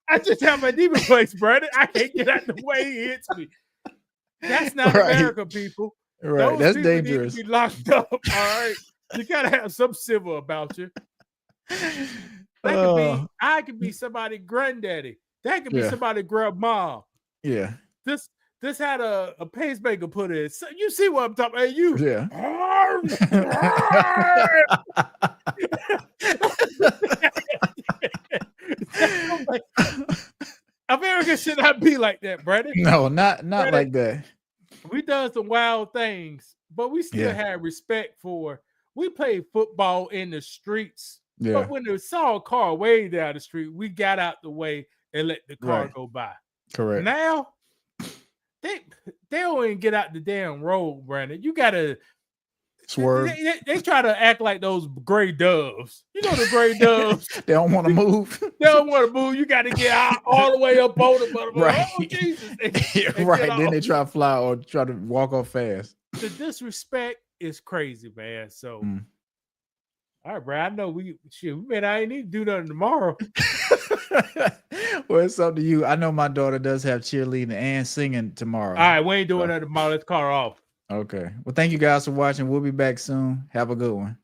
I just have my knee replaced, brother. I can't get out the way. He hits me. That's not Right. America, people. Right. Those That's people dangerous. need to be locked up. All right. You gotta have some civil about you. I could be somebody granddaddy. That could be Yeah. somebody grandma. Yeah. This had a pacemaker put in. So you see what I'm talking about? Hey, you. Yeah. America should not be like that, Brandon. No, not Brandon, like that. We done some wild things, but we still Yeah. had respect for. We played football in the streets, Yeah. but when they saw a car way down the street, we got out the way and let the car Right. go by. Correct. Now they don't even get out the damn road, Brandon. You gotta Swerve. they try to act like those gray doves. You know the gray doves. They don't want to move. They don't want to move. You got to get out all the way up on them. Right. Oh, Jesus. They Right. get Then off. they try to fly or try to walk off fast. The disrespect is crazy, man. So, Mm. all right, bro. I know we I ain't need to do nothing tomorrow. Well, it's up to you. I know my daughter does have cheerleading and singing tomorrow. All right, we ain't doing that tomorrow. Let's call her off. Okay. Well, thank you guys for watching. We'll be back soon. Have a good one.